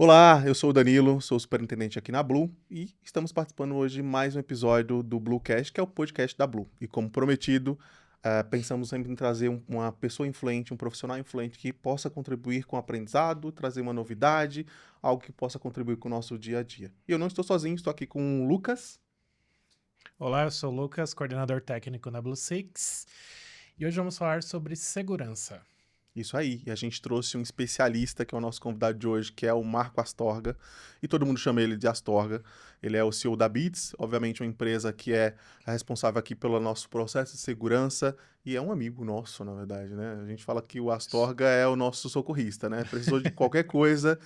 Olá, eu sou o Danilo, sou superintendente aqui na Blue e estamos participando hoje de mais um episódio do Bluecast, que é o podcast da Blue. E como prometido, pensamos sempre em trazer uma pessoa influente, um profissional influente que possa contribuir com o aprendizado, trazer uma novidade, algo que possa contribuir com o nosso dia a dia. E eu não estou sozinho, estou aqui com o Lucas. Olá, eu sou o Lucas, coordenador técnico na Blue Six, e hoje vamos falar sobre segurança. Isso aí, e a gente trouxe um especialista, que é o nosso convidado de hoje, que é o Marco Astorga, e todo mundo chama ele de Astorga. Ele é o CEO da Beats, obviamente uma empresa que é a responsável aqui pelo nosso processo de segurança, e é um amigo nosso, na verdade, né? A gente fala que o Astorga é o nosso socorrista, né? Precisou de qualquer coisa,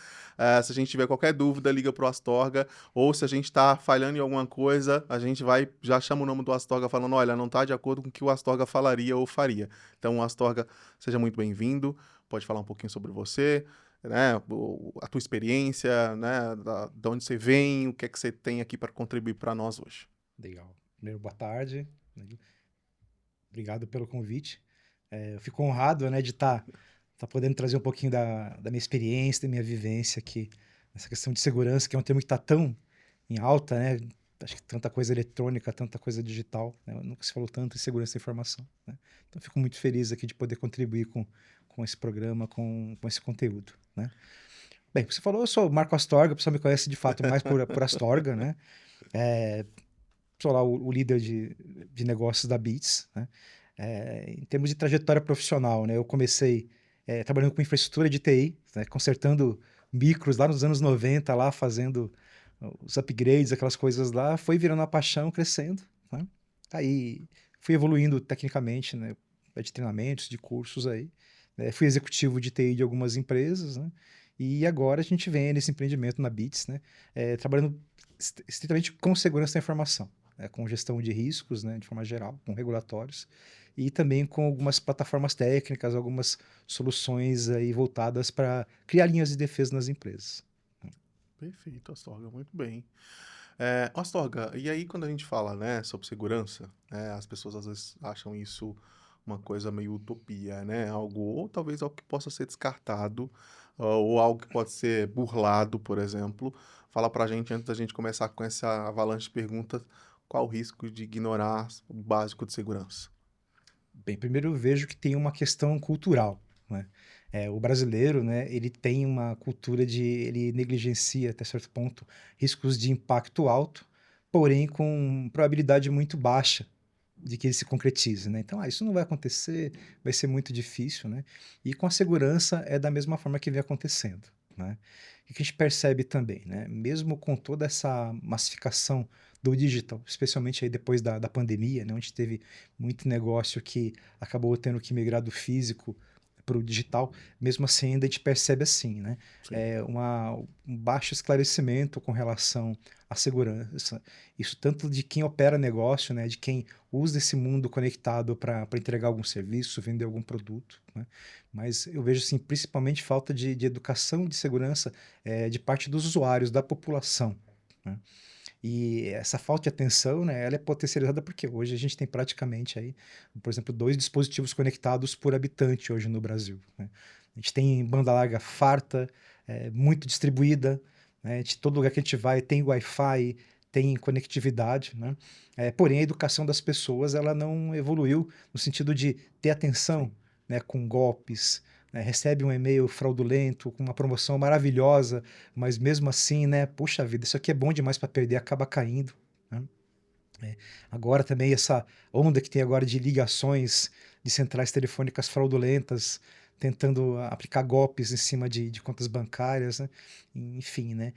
se a gente tiver qualquer dúvida, liga pro Astorga, ou se a gente tá falhando em alguma coisa, a gente vai, já chama o nome do Astorga falando, olha, não tá de acordo com o que o Astorga falaria ou faria. Então, o Astorga, seja muito bem-vindo, pode falar um pouquinho sobre você, né, a tua experiência, né, de onde você vem, o que é que você tem aqui para contribuir para nós hoje. Legal. Primeiro, boa tarde. Obrigado pelo convite. Eu fico honrado, né, de tá podendo trazer um pouquinho da minha experiência, da minha vivência aqui, nessa questão de segurança, que é um tema que está tão em alta, né? Acho que tanta coisa eletrônica, tanta coisa digital, né? Nunca se falou tanto em segurança da informação, né? Então, fico muito feliz aqui de poder contribuir com esse programa, com esse conteúdo, né? Bem, você falou, eu sou o Marco Astorga, o pessoal me conhece de fato mais por Astorga, né? Sou lá o líder de negócios da Beats, né? Em termos de trajetória profissional, né? Eu comecei trabalhando com infraestrutura de TI, né? Consertando micros lá nos anos 90, lá fazendo os upgrades, aquelas coisas lá. Foi virando uma paixão, crescendo, né? Aí fui evoluindo tecnicamente, né? De treinamentos, de cursos aí, né? Fui executivo de TI de algumas empresas, né? E agora a gente vem nesse empreendimento na Beats, né? Trabalhando estritamente com segurança da informação, né, com gestão de riscos, né, de forma geral, com regulatórios, e também com algumas plataformas técnicas, algumas soluções aí voltadas para criar linhas de defesa nas empresas. Perfeito, Astorga, muito bem. Astorga, e aí quando a gente fala, né, sobre segurança, né, as pessoas às vezes acham isso uma coisa meio utopia, né, algo, ou talvez algo que possa ser descartado, ou algo que pode ser burlado, por exemplo. Fala pra gente, antes da gente começar com essa avalanche de perguntas, qual o risco de ignorar o básico de segurança? Bem, primeiro eu vejo que tem uma questão cultural, né? O brasileiro, né, ele tem uma cultura ele negligencia até certo ponto riscos de impacto alto, porém com probabilidade muito baixa de que ele se concretize, né? Então, isso não vai acontecer, vai ser muito difícil, né? E com a segurança é da mesma forma que vem acontecendo, né? E que a gente percebe também, né? Mesmo com toda essa massificação do digital, especialmente aí depois da pandemia, né? Onde teve muito negócio que acabou tendo que migrar do físico para o digital, mesmo assim ainda a gente percebe assim, né? Sim. Um baixo esclarecimento com relação à segurança. Isso tanto de quem opera negócio, né? De quem usa esse mundo conectado para entregar algum serviço, vender algum produto, né? Mas eu vejo, assim, principalmente falta de educação de segurança de parte dos usuários, da população, né? E essa falta de atenção, né, ela é potencializada porque hoje a gente tem praticamente aí, por exemplo, 2 dispositivos conectados por habitante hoje no Brasil, né? A gente tem banda larga farta, muito distribuída, né? Todo lugar que a gente vai tem Wi-Fi, tem conectividade, né? Porém, a educação das pessoas ela não evoluiu no sentido de ter atenção, Sim. né, com golpes, né? Recebe um e-mail fraudulento com uma promoção maravilhosa, mas mesmo assim, né, puxa vida, isso aqui é bom demais para perder, acaba caindo, né? Agora também essa onda que tem agora de ligações de centrais telefônicas fraudulentas, tentando aplicar golpes em cima de contas bancárias, né? Enfim, né?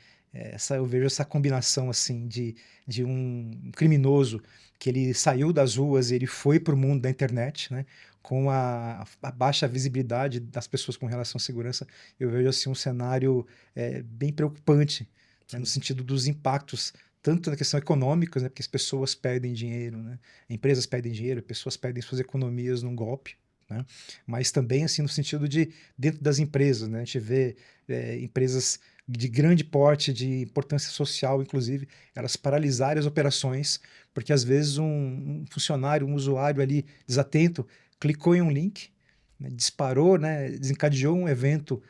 Eu vejo essa combinação assim de um criminoso que ele saiu das ruas e ele foi para o mundo da internet, né? Com a baixa visibilidade das pessoas com relação à segurança, eu vejo assim um cenário bem preocupante, né? No Sim. sentido dos impactos tanto na questão econômica, né, porque as pessoas perdem dinheiro, né, empresas perdem dinheiro, pessoas perdem suas economias num golpe, né, mas também assim no sentido de dentro das empresas, né, a gente vê empresas de grande porte, de importância social, inclusive, elas paralisarem as operações, porque às vezes um funcionário, um usuário ali desatento, clicou em um link, né, disparou, né, desencadeou um evento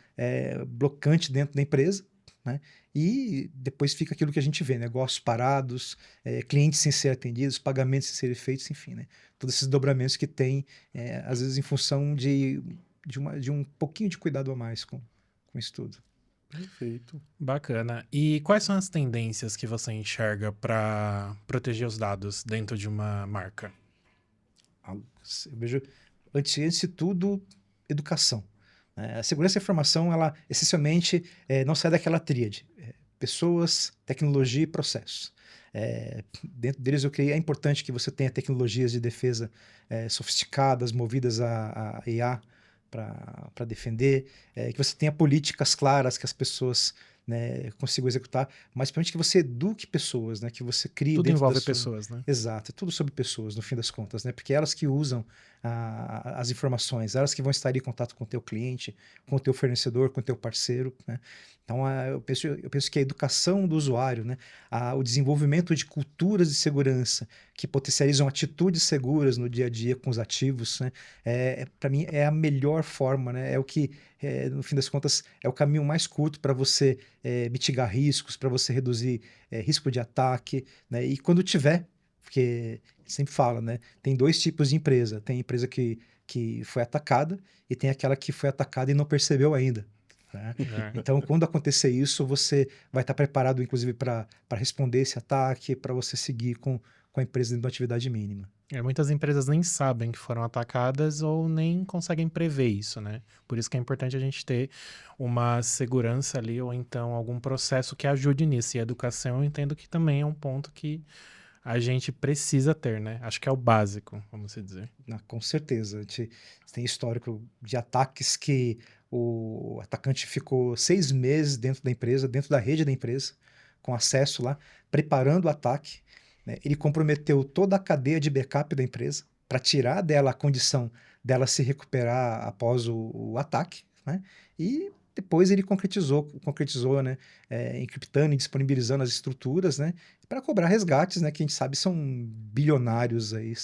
blocante dentro da empresa, né? E depois fica aquilo que a gente vê, negócios parados, clientes sem ser atendidos, pagamentos sem serem feitos, enfim, né? Todos esses dobramentos que tem, às vezes em função de um pouquinho de cuidado a mais com isso tudo. Perfeito. Bacana. E quais são as tendências que você enxerga para proteger os dados dentro de uma marca? Eu vejo, antes de tudo, educação. A segurança da informação, ela essencialmente não sai daquela tríade. Pessoas, tecnologia e processos. Dentro deles, é importante que você tenha tecnologias de defesa sofisticadas, movidas a IA para defender, que você tenha políticas claras que as pessoas, né, consigam executar, mas principalmente que você eduque pessoas, né, que você crie Tudo dentro envolve da sua... pessoas, né? Exato, é tudo sobre pessoas, no fim das contas, né? Porque elas que usam as informações, elas que vão estar em contato com o teu cliente, com o teu fornecedor, com o teu parceiro, né? Então, eu penso que a educação do usuário, né? O desenvolvimento de culturas de segurança que potencializam atitudes seguras no dia a dia com os ativos, né? Para mim, é a melhor forma, né? É o que, no fim das contas, é o caminho mais curto para você mitigar riscos, para você reduzir risco de ataque, né? E quando tiver, porque sempre fala, né? Tem dois tipos de empresa. Tem empresa que foi atacada e tem aquela que foi atacada e não percebeu ainda, né? Então, quando acontecer isso, você vai estar preparado, inclusive, para responder esse ataque, para você seguir com a empresa dentro da atividade mínima. Muitas empresas nem sabem que foram atacadas ou nem conseguem prever isso, né? Por isso que é importante a gente ter uma segurança ali ou então algum processo que ajude nisso. E a educação eu entendo que também é um ponto que a gente precisa ter, né? Acho que é o básico, vamos dizer. Com certeza. A gente tem histórico de ataques que o atacante ficou 6 meses dentro da empresa, dentro da rede da empresa, com acesso lá, preparando o ataque, né? Ele comprometeu toda a cadeia de backup da empresa para tirar dela a condição dela se recuperar após o ataque, né? E depois ele concretizou, né? Encriptando e disponibilizando as estruturas, né? Para cobrar resgates, né? Que a gente sabe são bilionários aí,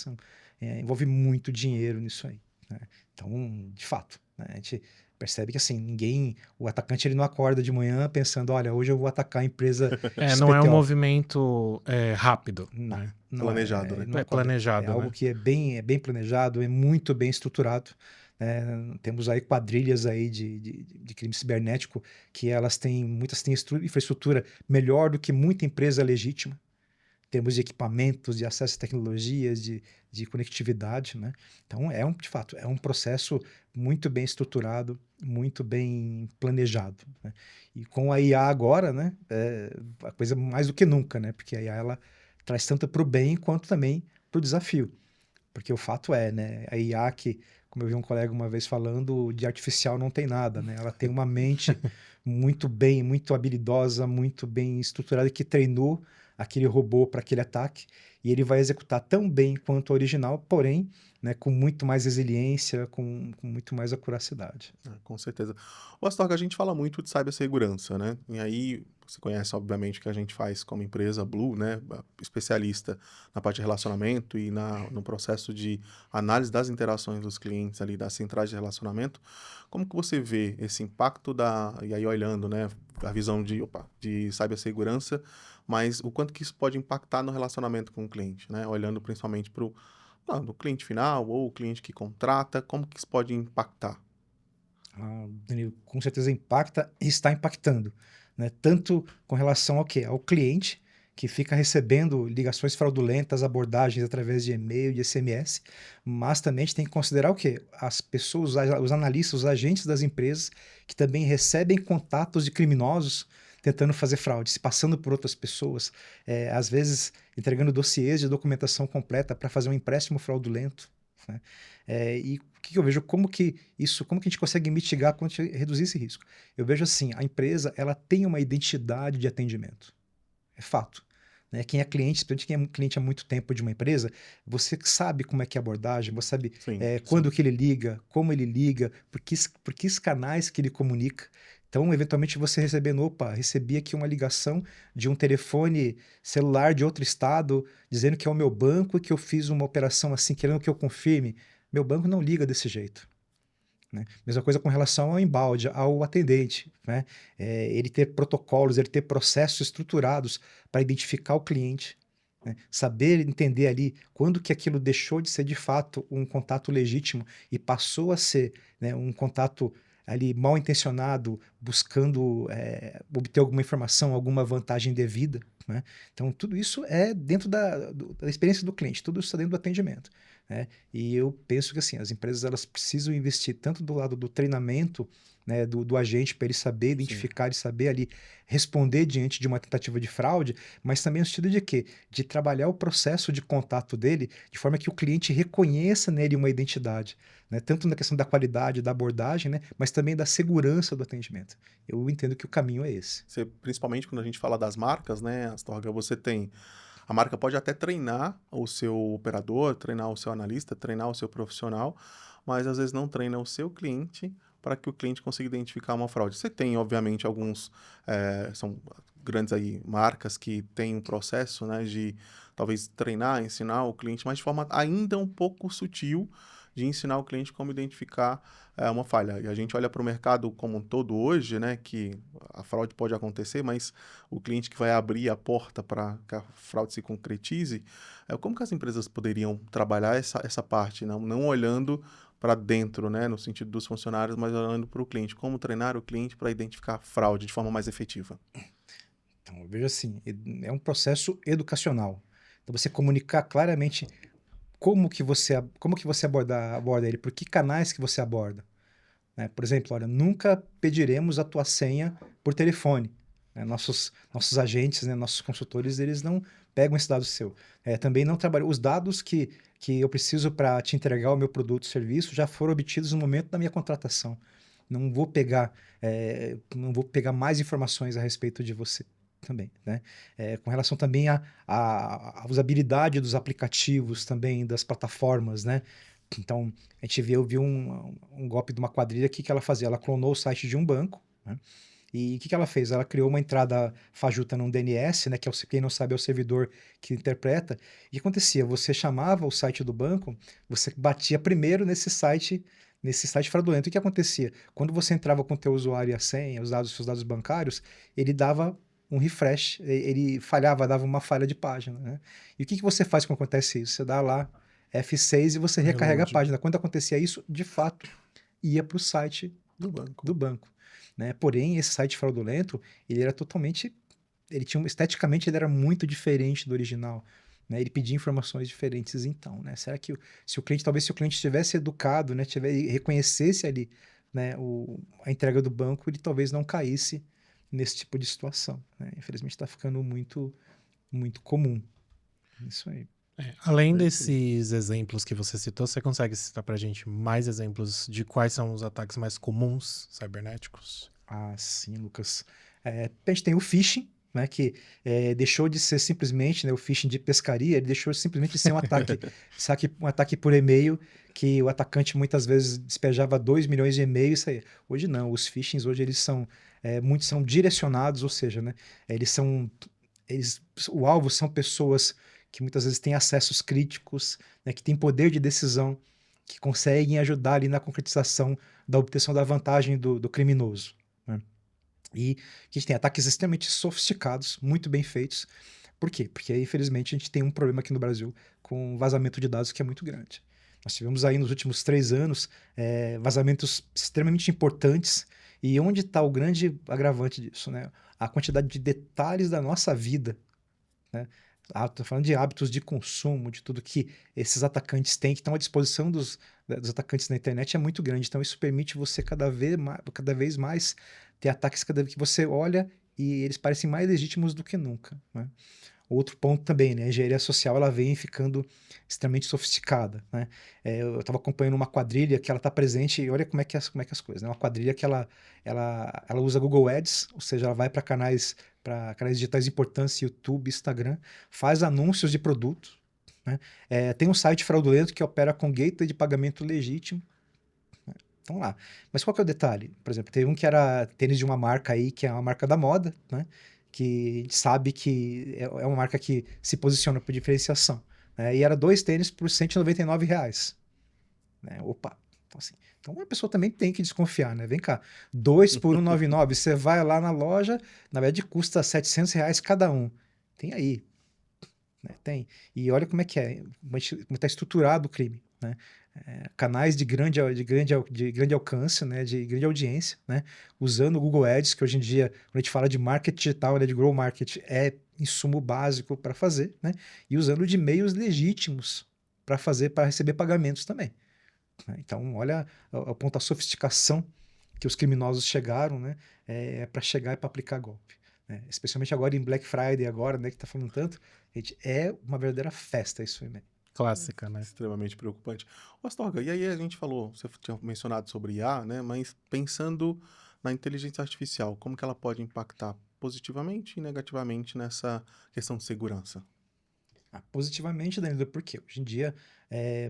envolve muito dinheiro nisso aí, né? Então, de fato, né? A gente percebe que assim, o atacante ele não acorda de manhã pensando, olha, hoje eu vou atacar a empresa não é um XPTO. movimento rápido. Não, né? não Planejado, né? não É planejado, É algo né? que é bem planejado, é muito bem estruturado. Temos aí quadrilhas aí de crime cibernético que muitas têm infraestrutura melhor do que muita empresa legítima. Temos de equipamentos, de acesso a tecnologias, de conectividade, né? Então, de fato, é um processo muito bem estruturado, muito bem planejado, né? E com a IA agora, né? A coisa mais do que nunca, né? Porque a IA, ela traz tanto para o bem quanto também para o desafio. Porque o fato é, né? A IA que, como eu vi um colega uma vez falando, de artificial não tem nada, né? Ela tem uma mente muito habilidosa, muito bem estruturada, que treinou aquele robô para aquele ataque, e ele vai executar tão bem quanto o original, porém, né, com muito mais resiliência, com muito mais acuracidade. Com certeza. O Astorga, a gente fala muito de cibersegurança, né? E aí, você conhece, obviamente, que a gente faz como empresa Blue, né? Especialista na parte de relacionamento e no processo de análise das interações dos clientes ali, das centrais de relacionamento. Como que você vê esse impacto e aí olhando, né? A visão de cibersegurança, mas o quanto que isso pode impactar no relacionamento com o cliente, né? Olhando principalmente para no cliente final ou o cliente que contrata, como que isso pode impactar? Danilo, com certeza impacta e está impactando, né? Tanto com relação ao quê? Ao cliente, que fica recebendo ligações fraudulentas, abordagens através de e-mail, de SMS, mas também a gente tem que considerar o quê? As pessoas, os analistas, os agentes das empresas, que também recebem contatos de criminosos tentando fazer fraude, se passando por outras pessoas, às vezes entregando dossiês de documentação completa para fazer um empréstimo fraudulento, né? E o que eu vejo, como que a gente consegue mitigar, como a gente reduzir esse risco? Eu vejo assim, a empresa, ela tem uma identidade de atendimento, é fato, né? Quem é cliente, especialmente quem é cliente há muito tempo de uma empresa, você sabe como é que é a abordagem, você sabe Sim, quando sim. que ele liga, como ele liga, por que canais que ele comunica. Então, eventualmente, você recebendo, recebi aqui uma ligação de um telefone celular de outro estado, dizendo que é o meu banco e que eu fiz uma operação assim, querendo que eu confirme. Meu banco não liga desse jeito. né? Mesma coisa com relação ao embalde, ao atendente, né? Ele ter protocolos, ele ter processos estruturados para identificar o cliente, né? Saber entender ali quando que aquilo deixou de ser de fato um contato legítimo e passou a ser, né, um contato ali mal intencionado, buscando obter alguma informação, alguma vantagem devida, né? Então tudo isso é dentro da experiência do cliente, tudo isso está dentro do atendimento, né? E eu penso que assim, as empresas elas precisam investir tanto do lado do treinamento, né, do agente para ele saber Sim. identificar e saber ali responder diante de uma tentativa de fraude, mas também no sentido de quê? De trabalhar o processo de contato dele de forma que o cliente reconheça nele uma identidade, né? Tanto na questão da qualidade da abordagem, né, mas também da segurança do atendimento. Eu entendo que o caminho é esse. Principalmente quando a gente fala das marcas, né, Astorga, a marca pode até treinar o seu operador, treinar o seu analista, treinar o seu profissional, mas às vezes não treina o seu cliente para que o cliente consiga identificar uma fraude. Você tem, obviamente, são grandes aí marcas que têm um processo, né, de talvez treinar, ensinar o cliente, mas de forma ainda um pouco sutil de ensinar o cliente como identificar uma falha. E a gente olha para o mercado como um todo hoje, né, que a fraude pode acontecer, mas o cliente que vai abrir a porta para que a fraude se concretize, como que as empresas poderiam trabalhar essa parte, não olhando para dentro, né, no sentido dos funcionários, mas olhando para o cliente, como treinar o cliente para identificar fraude de forma mais efetiva? Então, eu vejo assim, é um processo educacional. Então, você comunicar claramente como que você aborda ele, por que canais que você aborda, né? Por exemplo, olha, nunca pediremos a tua senha por telefone, né? Nossos agentes, né, nossos consultores, eles não pegam esse dado seu. Também não trabalham. Os dados que eu preciso para te entregar o meu produto ou serviço já foram obtidos no momento da minha contratação. Não vou pegar mais informações a respeito de você também, né? Com relação também à usabilidade dos aplicativos também, das plataformas, né? Então, eu vi um golpe de uma quadrilha que ela fazia, ela clonou o site de um banco, né? E o que ela fez? Ela criou uma entrada fajuta num DNS, né, que quem não sabe é o servidor que interpreta. E o que acontecia? Você chamava o site do banco, você batia primeiro nesse site fraudulento. O que acontecia? Quando você entrava com o teu usuário e a senha, seus dados bancários, ele dava um refresh, ele falhava, dava uma falha de página, né? E o que você faz quando acontece isso? Você dá lá F6 e você recarrega a Reload. página. Quando acontecia isso, de fato, ia para o site do banco, né? Porém, esse site fraudulento, ele era totalmente, esteticamente ele era muito diferente do original, né? Ele pedia informações diferentes, então, né? Será que se o cliente estivesse educado, né, reconhecesse ali, né, a entrega do banco, ele talvez não caísse nesse tipo de situação, né? Infelizmente está ficando muito, muito comum. Isso aí. Além Perfeito. desses exemplos que você citou, você consegue citar pra gente mais exemplos de quais são os ataques mais comuns cibernéticos? Ah, sim, Lucas. A gente tem o phishing, né, que deixou de ser simplesmente, né, o phishing de pescaria, ele deixou simplesmente de ser um ataque por e-mail, que o atacante muitas vezes despejava 2 milhões de e-mails, isso aí. Hoje não, os phishings hoje eles muitos são direcionados, ou seja, né, eles são, o alvo são pessoas que muitas vezes têm acessos críticos, né, que têm poder de decisão, que conseguem ajudar ali na concretização da obtenção da vantagem do criminoso, né? E a gente tem ataques extremamente sofisticados, muito bem feitos. Por quê? Porque, infelizmente, a gente tem um problema aqui no Brasil com vazamento de dados que é muito grande. Nós tivemos aí nos últimos 3 anos vazamentos extremamente importantes. E onde está o grande agravante disso, né? A quantidade de detalhes da nossa vida, né? Estou falando de hábitos de consumo, de tudo que esses atacantes têm, que estão à disposição dos atacantes na internet, é muito grande. Então, isso permite você cada vez mais ter ataques que você olha e eles parecem mais legítimos do que nunca, né? Outro ponto também, né? A engenharia social ela vem ficando extremamente sofisticada, né? Eu estava acompanhando uma quadrilha que ela está presente, e olha como é que as coisas, né? Uma quadrilha que ela usa Google Ads, ou seja, ela vai para canais digitais importantes, YouTube, Instagram, faz anúncios de produto, né? Tem um site fraudulento que opera com gateway de pagamento legítimo, né? Então lá. Mas qual que é o detalhe? Por exemplo, tem um que era tênis de uma marca aí, que é uma marca da moda, né? Que a gente sabe que é uma marca que se posiciona por diferenciação, né? E era 2 tênis por R$ 199, né? Opa, Então, assim, então a pessoa também tem que desconfiar, né? Vem cá, 2 por 199, você vai lá na loja, na verdade custa R$ 700 cada um. Tem aí, né? Tem. E olha como é que é, como está estruturado o crime, né? Canais de grande alcance, né? De grande audiência, né? Usando o Google Ads, que hoje em dia, quando a gente fala de marketing digital, né? De grow market, é insumo básico para fazer, né? E usando de meios legítimos para fazer, para receber pagamentos também, né? Então, olha ao ponto da sofisticação que os criminosos chegaram, né? Para chegar e para aplicar golpe, né? Especialmente agora em Black Friday, agora, né? Que tá falando tanto, gente, é uma verdadeira festa isso aí, né? Clássica, né? Extremamente preocupante. Ô, Astorga, e aí a gente falou, você tinha mencionado sobre IA, né? Mas pensando na inteligência artificial, como que ela pode impactar positivamente e negativamente nessa questão de segurança? Positivamente, Danilo, porque hoje em dia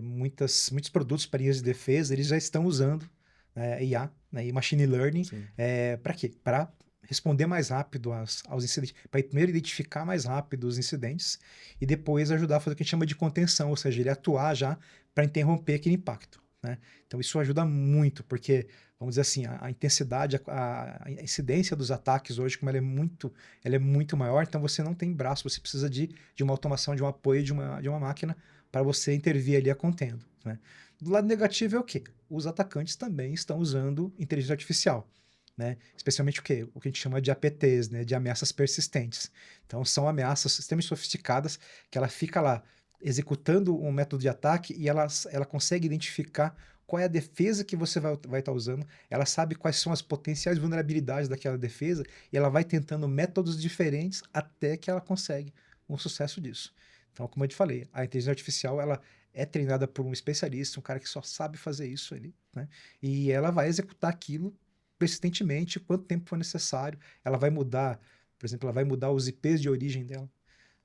muitos produtos para linhas de defesa eles já estão usando IA, né, e machine learning Sim. para quê? Para responder mais rápido aos incidentes, para primeiro identificar mais rápido os incidentes e depois ajudar a fazer o que a gente chama de contenção, ou seja, ele atuar já para interromper aquele impacto, né? Então isso ajuda muito, porque, vamos dizer assim, a intensidade, a incidência dos ataques hoje, como ela é muito maior, então você não tem braço, você precisa de uma automação, de um apoio de uma máquina para você intervir ali a contendo, né? Do lado negativo é o quê? Os atacantes também estão usando inteligência artificial, né? Especialmente o quê? O que a gente chama de APTs, né? De ameaças persistentes. Então são ameaças extremamente sofisticadas que ela fica lá executando um método de ataque e ela consegue identificar qual é a defesa que você vai estar usando, ela sabe quais são as potenciais vulnerabilidades daquela defesa e ela vai tentando métodos diferentes até que ela consegue um sucesso disso. Então, como eu te falei, a inteligência artificial ela é treinada por um especialista, um cara que só sabe fazer isso ali, né? E ela vai executar aquilo persistentemente, quanto tempo for necessário. Ela vai mudar, por exemplo, ela vai mudar os IPs de origem dela.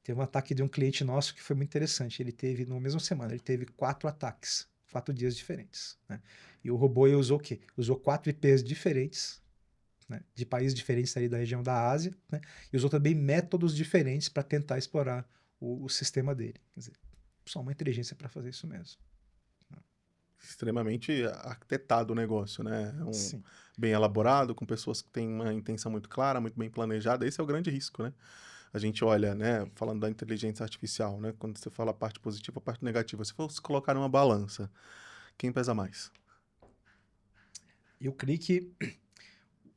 Teve um ataque de um cliente nosso que foi muito interessante. Ele teve, na mesma semana, ele teve 4 ataques, 4 dias diferentes, né? E o robô usou o quê? Usou 4 IPs diferentes, né? De países diferentes ali da região da Ásia, né? E usou também métodos diferentes para tentar explorar o sistema dele. Quer dizer, só uma inteligência para fazer isso mesmo. Extremamente arquitetado o negócio, né? Sim. Bem elaborado, com pessoas que têm uma intenção muito clara, muito bem planejada. Esse é o grande risco, né? A gente olha, né, falando da inteligência artificial, né, quando você fala a parte positiva, a parte negativa, se fosse colocar numa balança, quem pesa mais? Eu creio que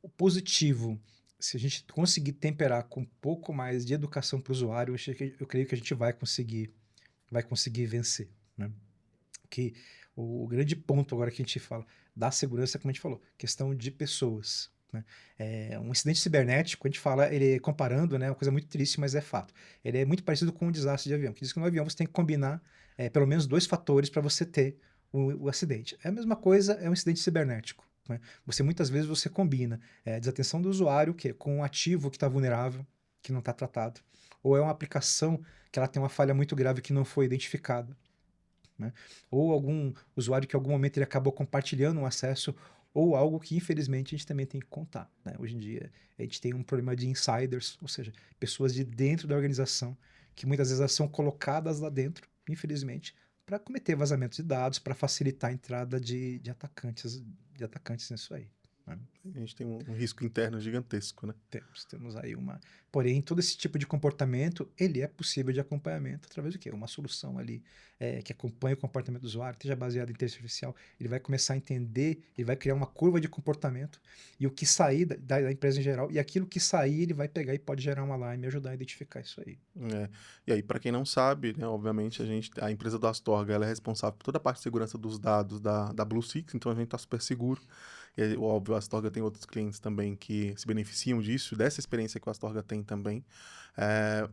o positivo, se a gente conseguir temperar com um pouco mais de educação para o usuário, eu creio que a gente vai conseguir vencer, né? Que o grande ponto agora que a gente fala da segurança, como a gente falou, questão de pessoas, né? Um incidente cibernético, a gente fala, ele comparando, né, é uma coisa muito triste, mas é fato. Ele é muito parecido com um desastre de avião, que diz que no avião você tem que combinar pelo menos 2 fatores para você ter o acidente. É a mesma coisa, é um incidente cibernético, né? Muitas vezes você combina desatenção do usuário com um ativo que está vulnerável, que não está tratado, ou é uma aplicação que ela tem uma falha muito grave que não foi identificada, né? Ou algum usuário que em algum momento ele acabou compartilhando um acesso, ou algo que infelizmente a gente também tem que contar, né? Hoje em dia a gente tem um problema de insiders, ou seja, pessoas de dentro da organização que muitas vezes elas são colocadas lá dentro, infelizmente, para cometer vazamentos de dados, para facilitar a entrada de atacantes nisso aí, né? A gente tem um risco interno gigantesco, né? Temos aí uma. Porém, todo esse tipo de comportamento, ele é possível de acompanhamento através do quê? Uma solução ali que acompanha o comportamento do usuário, esteja baseada em inteligência artificial, ele vai começar a entender, ele vai criar uma curva de comportamento e o que sair da empresa em geral, e aquilo que sair, ele vai pegar e pode gerar um alarme e ajudar a identificar isso aí. É. E aí, para quem não sabe, né, obviamente a empresa do Astorga, ela é responsável por toda a parte de segurança dos dados da Blue Six, então a gente está super seguro. E, óbvio, a Astorga tem outros clientes também que se beneficiam disso, dessa experiência que o Astorga tem também.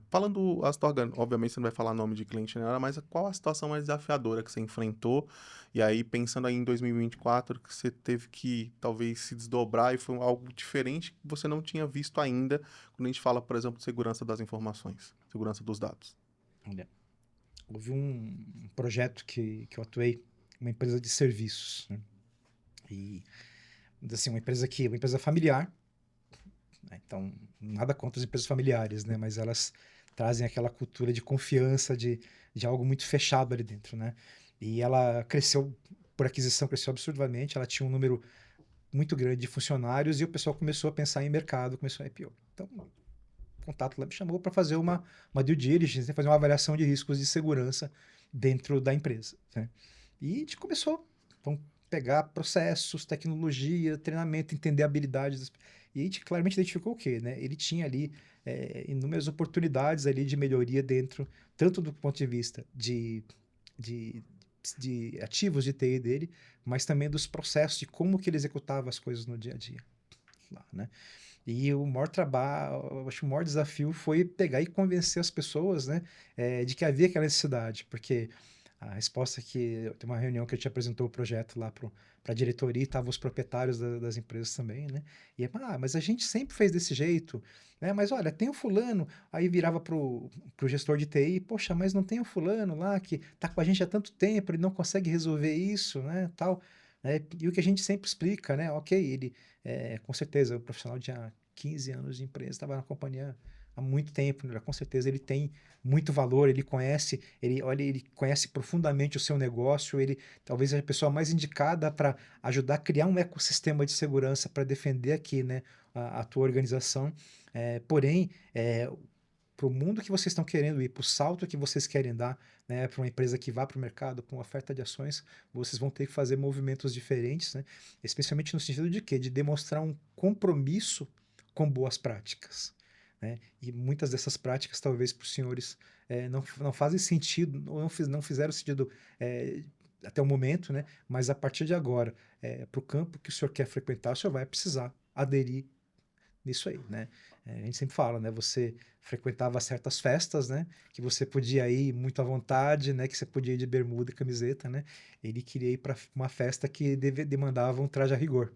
Falando Astorga, obviamente você não vai falar nome de cliente nem nada, mas qual a situação mais desafiadora que você enfrentou? E aí, pensando aí em 2024, que você teve que talvez se desdobrar e foi algo diferente que você não tinha visto ainda, quando a gente fala, por exemplo, de segurança das informações, segurança dos dados. Olha, houve um projeto que eu atuei, uma empresa de serviços, né? E assim, uma empresa familiar, né? Então, nada contra as empresas familiares, né? Mas elas trazem aquela cultura de confiança, de algo muito fechado ali dentro, né? E ela cresceu por aquisição, cresceu absurdamente, ela tinha um número muito grande de funcionários e o pessoal começou a pensar em mercado, começou a IPO. Então, o contato lá me chamou para fazer uma due diligence, né, fazer uma avaliação de riscos de segurança dentro da empresa, né? E a gente começou a pegar processos, tecnologia, treinamento, entender habilidades. E a gente claramente identificou o quê, né? Ele tinha ali inúmeras oportunidades ali de melhoria dentro, tanto do ponto de vista de, de ativos de TI dele, mas também dos processos de como que ele executava as coisas no dia a dia lá, né? E o maior trabalho, acho que o maior desafio foi pegar e convencer as pessoas, né, de que havia aquela necessidade, porque a resposta que tem uma reunião que a gente apresentou o projeto lá para a diretoria e estavam os proprietários das empresas também, né? E mas a gente sempre fez desse jeito, né? Mas olha, tem o fulano, aí virava pro gestor de TI, poxa, mas não tem o fulano lá que tá com a gente há tanto tempo, ele não consegue resolver isso, né? Tal, né? E o que a gente sempre explica, né? Ok, ele com certeza, o profissional de 15 anos de empresa, estava na companhia há muito tempo, né? Com certeza ele tem muito valor, ele conhece, ele conhece profundamente o seu negócio, ele talvez seja a pessoa mais indicada para ajudar a criar um ecossistema de segurança para defender aqui, né, a tua organização. Porém, para o mundo que vocês estão querendo ir, para o salto que vocês querem dar, né, para uma empresa que vá para o mercado com oferta de ações, vocês vão ter que fazer movimentos diferentes, né? Especialmente no sentido de quê? De demonstrar um compromisso com boas práticas, né? E muitas dessas práticas, talvez para os senhores, não fazem sentido, ou não fizeram sentido até o momento, né? Mas a partir de agora, para o campo que o senhor quer frequentar, o senhor vai precisar aderir nisso aí, né? A gente sempre fala, né? Você frequentava certas festas, né? Que você podia ir muito à vontade, né? Que você podia ir de bermuda e camiseta, né? Ele queria ir para uma festa que demandava um traje a rigor.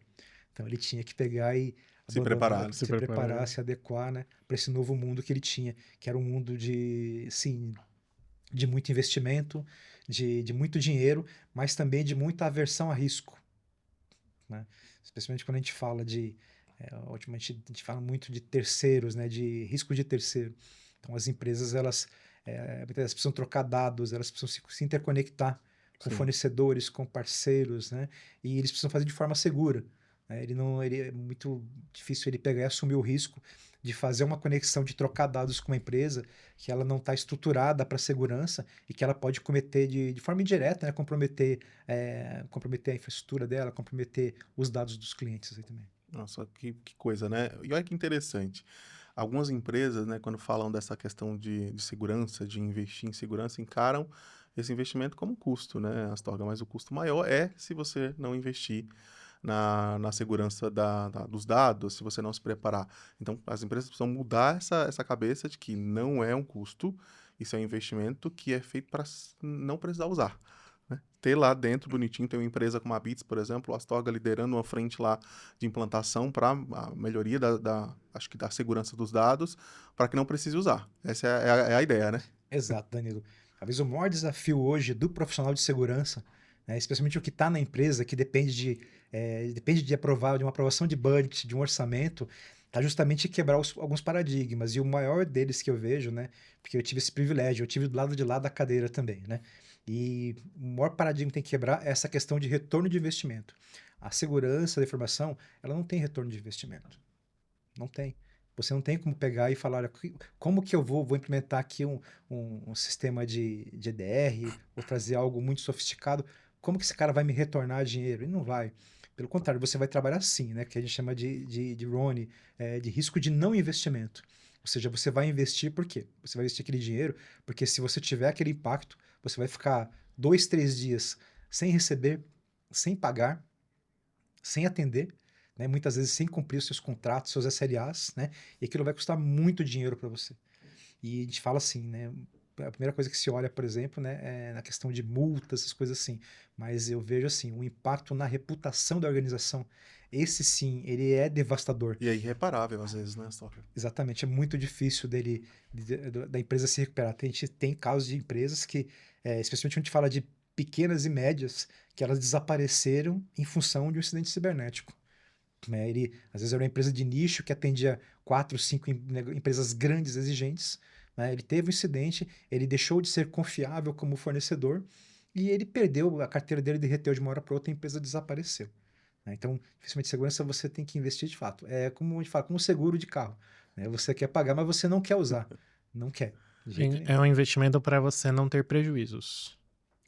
Então ele tinha que pegar e Se preparar, abandonar, né? Se se preparar, preparar. se adequar, né? Para esse novo mundo que ele tinha, que era um mundo de, sim, de muito investimento, de muito dinheiro, mas também de muita aversão a risco, né? Especialmente quando a gente fala ultimamente a gente fala muito de terceiros, né? De risco de terceiro. Então as empresas muitas vezes precisam trocar dados, elas precisam se interconectar com Sim. fornecedores, com parceiros, né? E eles precisam fazer de forma segura, né? Ele é muito difícil ele pegar e assumir o risco de fazer uma conexão, de trocar dados com uma empresa que ela não está estruturada para segurança e que ela pode cometer de forma indireta, né? Comprometer a infraestrutura dela, comprometer os dados dos clientes aí também. Nossa, que coisa, né? E olha que interessante. Algumas empresas, né, quando falam dessa questão de segurança, de investir em segurança, encaram esse investimento como custo, né, Astorga? Mas o custo maior é se você não investir na segurança dos dados, se você não se preparar. Então, as empresas precisam mudar essa cabeça de que não é um custo, isso é um investimento que é feito para não precisar usar, né? Ter lá dentro, bonitinho, tem uma empresa como a Bits, por exemplo, a Astorga liderando uma frente lá de implantação para a melhoria acho que da segurança dos dados, para que não precise usar. Essa é a ideia, né? Exato, Danilo. Talvez o maior desafio hoje do profissional de segurança, né, especialmente o que está na empresa, que depende de uma aprovação de budget, de um orçamento, está justamente quebrar alguns paradigmas. E o maior deles que eu vejo, né, porque eu tive esse privilégio, eu tive do lado de lá da cadeira também, né? E o maior paradigma que tem que quebrar é essa questão de retorno de investimento. A segurança da informação, ela não tem retorno de investimento. Não tem. Você não tem como pegar e falar, olha, como que eu vou implementar aqui um sistema de EDR, ou trazer algo muito sofisticado, como que esse cara vai me retornar dinheiro? Ele não vai. Pelo contrário, você vai trabalhar assim, né? Que a gente chama de RONE, de risco de não investimento. Ou seja, você vai investir por quê? Você vai investir aquele dinheiro, porque se você tiver aquele impacto, você vai ficar 2, 3 dias sem receber, sem pagar, sem atender, né? Muitas vezes sem cumprir os seus contratos, seus SLAs, né? E aquilo vai custar muito dinheiro para você. E a gente fala assim, né? A primeira coisa que se olha, por exemplo, né, é na questão de multas, essas coisas assim. Mas eu vejo assim, o impacto na reputação da organização, esse sim, ele é devastador. E é irreparável, às vezes, né, Astorga? Exatamente, é muito difícil da empresa se recuperar. A gente tem casos de empresas que, especialmente quando a gente fala de pequenas e médias, que elas desapareceram em função de um incidente cibernético, né? Ele, às vezes, era uma empresa de nicho que atendia 4, 5 empresas grandes, exigentes, né? Ele teve um incidente, ele deixou de ser confiável como fornecedor e ele perdeu, a carteira dele derreteu de uma hora para outra, a empresa desapareceu. Né? Então, investimento de segurança você tem que investir de fato. É como a gente fala, como seguro de carro. Né? Você quer pagar, mas você não quer usar. Não quer, de jeito nenhum. É um investimento para você não ter prejuízos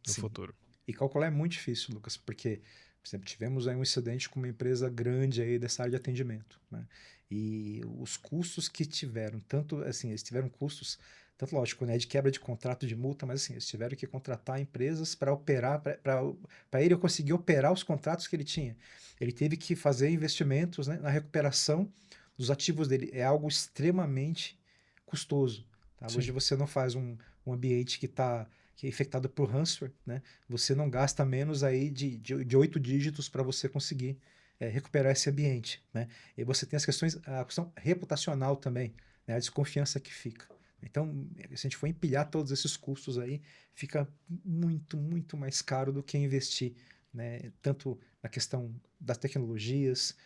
no Sim. futuro. E calcular é muito difícil, Lucas, porque, por exemplo, tivemos aí um incidente com uma empresa grande aí dessa área de atendimento, né? E os custos que tiveram, tanto assim, eles tiveram custos, tanto lógico, né, de quebra de contrato de multa, mas assim, eles tiveram que contratar empresas para operar, para ele conseguir operar os contratos que ele tinha. Ele teve que fazer investimentos, né, na recuperação dos ativos dele. É algo extremamente custoso. Tá? Hoje Sim. você não faz um ambiente que é infectado por ransomware, né? Você não gasta menos aí de 8 dígitos para você conseguir recuperar esse ambiente, né? E você tem a questão reputacional também, né? A desconfiança que fica. Então, se a gente for empilhar todos esses custos aí, fica muito, muito mais caro do que investir, né? Tanto na questão das tecnologias,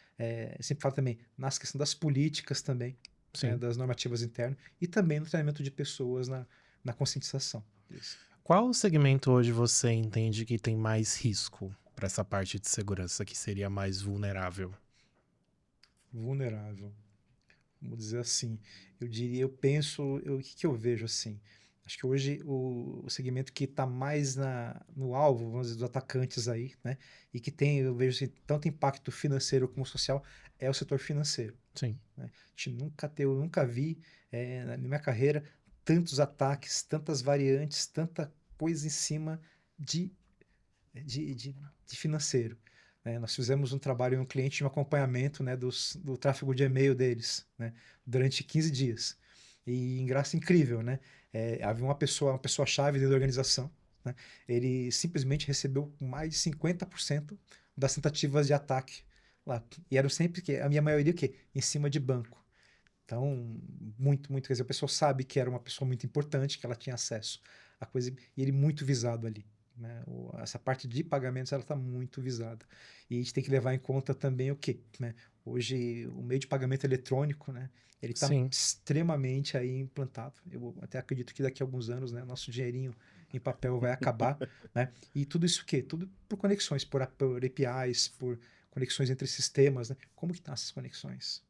sempre falo também nas questões das políticas também, né? Sim. Das normativas internas, e também no treinamento de pessoas na conscientização. Isso. Qual segmento hoje você entende que tem mais risco para essa parte de segurança, que seria mais vulnerável? Vulnerável. Vamos dizer assim. Eu penso, o que que eu vejo assim? Acho que hoje o segmento que está mais no alvo, vamos dizer, dos atacantes aí, né? E que tem, eu vejo assim, tanto impacto financeiro como social, é o setor financeiro. Sim. Né? Eu nunca vi na minha carreira tantos ataques, tantas variantes, tanta coisa em cima de, de financeiro. Né? Nós fizemos um trabalho em um cliente de um acompanhamento, né, do tráfego de e-mail deles, né, durante 15 dias. E em graça incrível, né? Havia uma pessoa-chave dentro da organização, né? Ele simplesmente recebeu mais de 50% das tentativas de ataque lá. E eram sempre que a minha maioria o quê? Em cima de banco. Então, muito, muito, quer dizer, a pessoa sabe que era uma pessoa muito importante, que ela tinha acesso a coisa, e ele muito visado ali. Né? Essa parte de pagamentos, ela está muito visada. E a gente tem que levar em conta também o quê? Né? Hoje, o meio de pagamento eletrônico, né? Ele está Sim. extremamente aí implantado. Eu até acredito que daqui a alguns anos, né, nosso dinheirinho em papel vai acabar, né? E tudo isso o quê? Tudo por conexões, por APIs, por conexões entre sistemas, né? Como que estão essas conexões?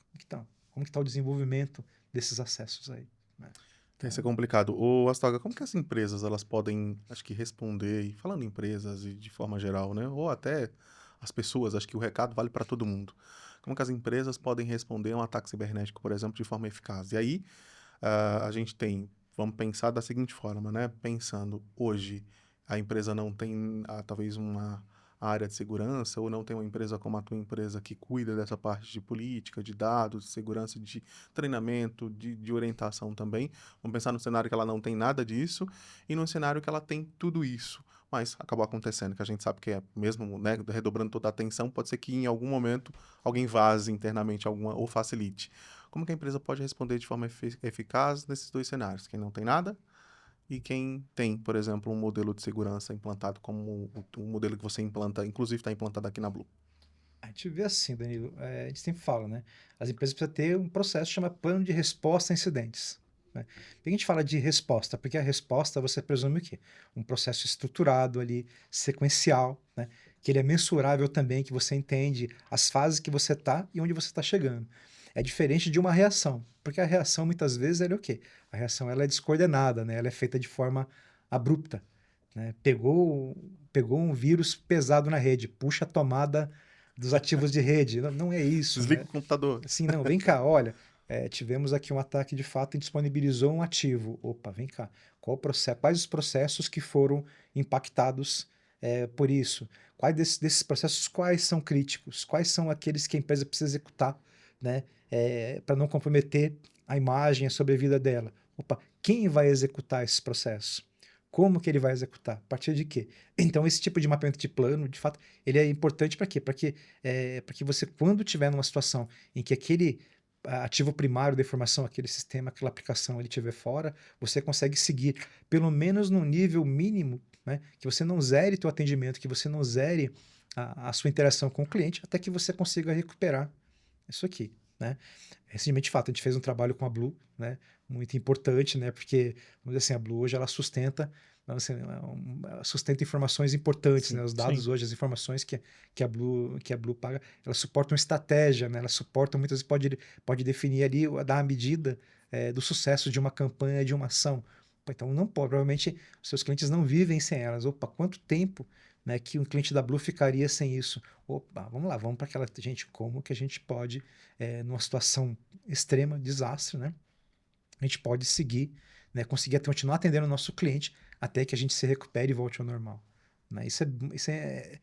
Como que estão? Como que está o desenvolvimento desses acessos aí? Né? Isso é Então, complicado. Ô, Astorga, como que as empresas elas podem, acho que, responder, e falando em empresas e de forma geral, né? Ou até as pessoas, acho que o recado vale para todo mundo. Como que as empresas podem responder a um ataque cibernético, por exemplo, de forma eficaz? E aí, a gente tem, vamos pensar da seguinte forma, né? Pensando, hoje, a empresa não tem, talvez, uma área de segurança, ou não tem uma empresa como a tua empresa que cuida dessa parte de política, de dados, de segurança, de treinamento, de orientação também. Vamos pensar no cenário que ela não tem nada disso e no cenário que ela tem tudo isso. Mas acabou acontecendo, que a gente sabe que é mesmo, né, redobrando toda a atenção, pode ser que em algum momento alguém vaze internamente alguma ou facilite. Como que a empresa pode responder de forma eficaz nesses dois cenários? Quem não tem nada e quem tem, por exemplo, um modelo de segurança implantado como o modelo que você implanta, inclusive está implantado aqui na Blue. a gente vê assim, Danilo, a gente sempre fala, né? As empresas precisam ter um processo que chama plano de resposta a incidentes. Né? Por que a gente fala de resposta? Porque a resposta você presume o quê? Um processo estruturado ali, sequencial, né? Que ele é mensurável também, que você entende as fases que você está e onde você está chegando. É diferente de uma reação, porque a reação muitas vezes ela é o quê? A reação ela é descoordenada, né? Ela é feita de forma abrupta. Né? Pegou um vírus pesado na rede, puxa a tomada dos ativos de rede. Não, não é isso, Desliga né? o computador. Assim, não, vem cá, olha, tivemos aqui um ataque de fato e disponibilizou um ativo. Opa, vem cá. Quais os processos que foram impactados por isso? Quais desses processos, quais são críticos? Quais são aqueles que a empresa precisa executar, né? Para não comprometer a imagem, a sobrevida dela? Opa, quem vai executar esses processos? Como que ele vai executar? A partir de quê? Então, esse tipo de mapeamento de plano, de fato, ele é importante para quê? Para que você, quando tiver numa situação em que aquele ativo primário da informação, aquele sistema, aquela aplicação, ele estiver fora, você consegue seguir, pelo menos no nível mínimo, né? Que você não zere teu atendimento, que você não zere a sua interação com o cliente, até que você consiga recuperar isso aqui, né? Recentemente, de fato, a gente fez um trabalho com a Blue, né? Muito importante, né? Porque, vamos dizer assim, a Blue hoje ela sustenta Então, assim, sustenta informações importantes, né? Sim, Os sim. dados hoje, as informações que a Blue paga, elas suportam estratégia, né? Elas suportam, muitas vezes pode definir ali, dar a medida do sucesso de uma campanha, de uma ação. Pô, então, não pode, provavelmente, os seus clientes não vivem sem elas. Opa, quanto tempo, né, que um cliente da Blue ficaria sem isso? Opa, vamos lá, vamos para aquela gente, como que a gente pode, numa situação extrema, desastre, né? A gente pode seguir, né, conseguir continuar atendendo o nosso cliente até que a gente se recupere e volte ao normal. Né? Isso é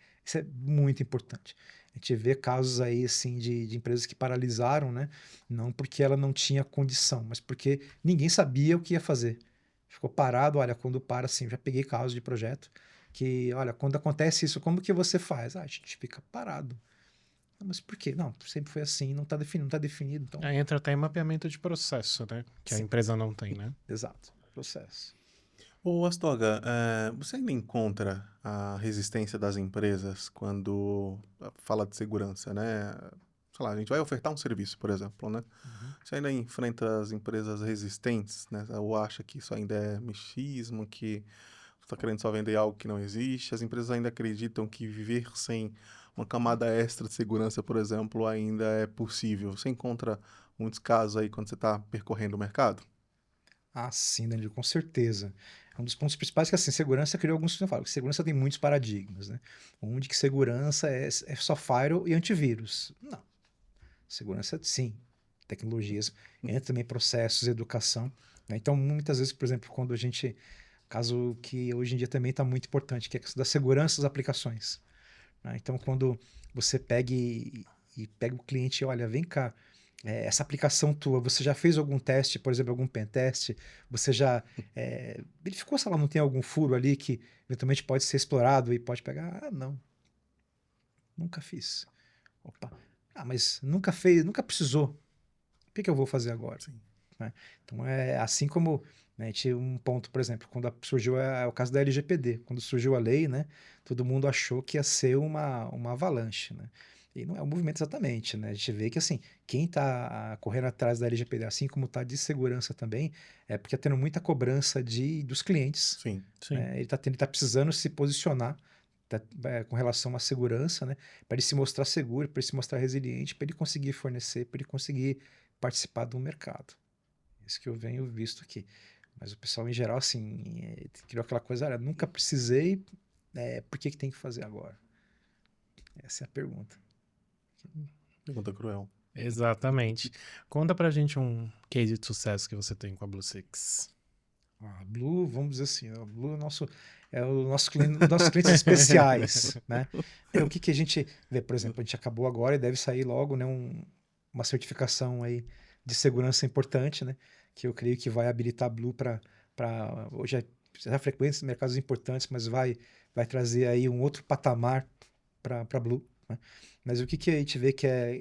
muito importante. A gente vê casos aí assim de empresas que paralisaram, né? Não porque ela não tinha condição, mas porque ninguém sabia o que ia fazer. Ficou parado, olha, quando para assim, já peguei casos de projeto que, olha, quando acontece isso, como que você faz? A gente fica parado. Mas por quê? Não, sempre foi assim, não tá definido, então, Aí entra até em mapeamento de processo, né? Que a sim, empresa não tem, né? exato, processo. Ô, Astorga, você ainda encontra a resistência das empresas quando fala de segurança, né? Sei lá, a gente vai ofertar um serviço, por exemplo, né? Uhum. Você ainda enfrenta as empresas resistentes, né? Ou acha que isso ainda é mechismo, que você está querendo só vender algo que não existe? As empresas ainda acreditam que viver sem uma camada extra de segurança, por exemplo, ainda é possível. Você encontra muitos casos aí quando você está percorrendo o mercado? Ah, sim, Danilo, com certeza. É um dos pontos principais que, assim, segurança criou alguns, eu falo, que segurança tem muitos paradigmas, né? Um de que segurança é só firewall e antivírus. Não. Segurança, sim. Tecnologias, entra também processos, educação, né? Então, muitas vezes, por exemplo, quando a gente, caso que hoje em dia também está muito importante, que é a questão da segurança das aplicações, né? Então, quando você pega o cliente e olha, vem cá, essa aplicação tua, você já fez algum teste, por exemplo, algum pen teste? Você já verificou se ela não tem algum furo ali que eventualmente pode ser explorado e pode pegar? Ah, não, nunca fiz. Opa, mas nunca fez, nunca precisou. O que eu vou fazer agora? Sim. Né? Então, é assim como, né, tinha um ponto, por exemplo, quando surgiu o caso da LGPD, quando surgiu a lei, né, todo mundo achou que ia ser uma avalanche, né? E não é um movimento exatamente, né? A gente vê que, assim, quem está correndo atrás da LGPD, assim como está de segurança também, é porque está tendo muita cobrança dos clientes, Sim. Sim. né? Ele está precisando se posicionar com relação à segurança, né? Para ele se mostrar seguro, para ele se mostrar resiliente, para ele conseguir fornecer, para ele conseguir participar do mercado. Isso que eu venho visto aqui. Mas o pessoal, em geral, assim, criou aquela coisa, olha, nunca precisei, por que tem que fazer agora? Essa é a pergunta. Pergunta cruel. Exatamente. Conta pra gente um case de sucesso que você tem com a Blue Six. A Blue, vamos dizer assim, a Blue nossos clientes especiais, né? O que a gente vê, por exemplo, a gente acabou agora e deve sair logo, né, uma certificação aí de segurança importante, né? Que eu creio que vai habilitar a Blue para hoje já frequentes mercados importantes, mas vai trazer aí um outro patamar para Blue, né? Mas o que a gente vê que é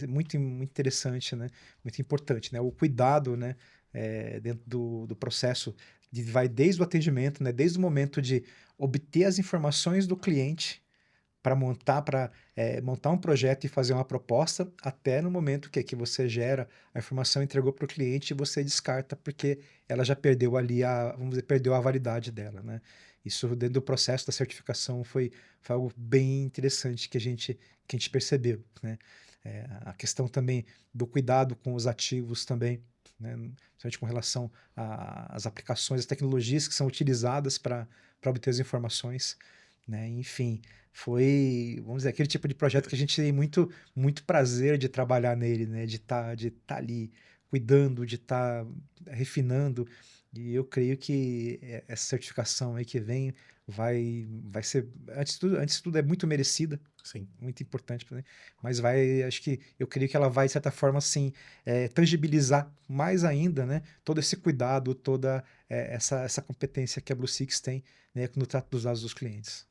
muito, muito interessante, né? Muito importante, né? O cuidado, né? Dentro do processo, vai desde o atendimento, né? Desde o momento de obter as informações do cliente montar um projeto e fazer uma proposta, até no momento que você gera a informação, entregou para o cliente e você descarta porque ela já perdeu ali vamos dizer, perdeu a validade dela, né? Isso dentro do processo da certificação foi algo bem interessante que a gente percebeu, né? A questão também do cuidado com os ativos também, né? Principalmente com relação às aplicações, as tecnologias que são utilizadas para obter as informações, né? Enfim, vamos dizer, aquele tipo de projeto que a gente tem muito, muito prazer de trabalhar nele, né? De tá ali cuidando, de estar refinando. E eu creio que essa certificação aí que vem vai ser, antes de tudo é muito merecida, Sim. muito importante para mim, mas acho que eu creio que ela vai, de certa forma, assim, tangibilizar mais ainda, né? Todo esse cuidado, toda essa competência que a Blue Six tem, né, no trato dos dados dos clientes.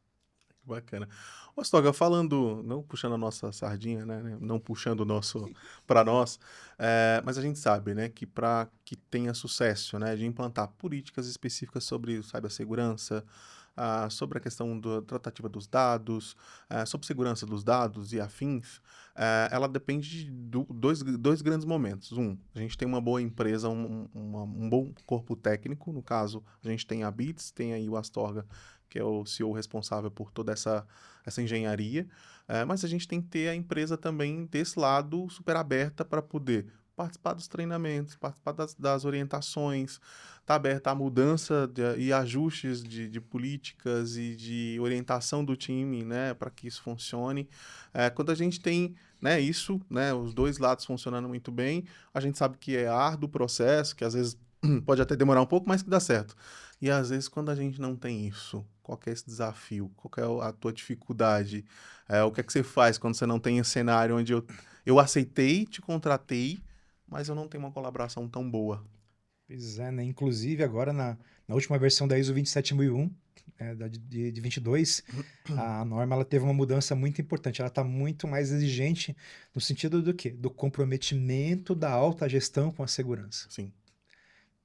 Bacana. Ô, Astorga, falando, não puxando a nossa sardinha, né? Não puxando o nosso para nós, mas a gente sabe, né, que para que tenha sucesso, né, de implantar políticas específicas sobre cibersegurança, sobre a questão da tratativa dos dados, sobre segurança dos dados e afins, ela depende de dois grandes momentos. A gente tem uma boa empresa, um bom corpo técnico, no caso, a gente tem a Bits, tem aí o Astorga, que é o CEO responsável por toda essa engenharia, mas a gente tem que ter a empresa também desse lado super aberta para poder participar dos treinamentos, participar das orientações, está aberta à mudança e ajustes de políticas e de orientação do time, né, para que isso funcione. Quando a gente tem, né, isso, né, os dois lados funcionando muito bem, a gente sabe que é árduo o processo, que às vezes pode até demorar um pouco, mas que dá certo. E às vezes quando a gente não tem isso, qual que é esse desafio? Qual que é a tua dificuldade? O que é que você faz quando você não tem esse cenário onde eu aceitei, te contratei, mas eu não tenho uma colaboração tão boa? Pois é, né? Inclusive, agora na última versão da ISO 27001, de 22, a norma ela teve uma mudança muito importante. Ela está muito mais exigente no sentido do quê? Do comprometimento da alta gestão com a segurança. Sim,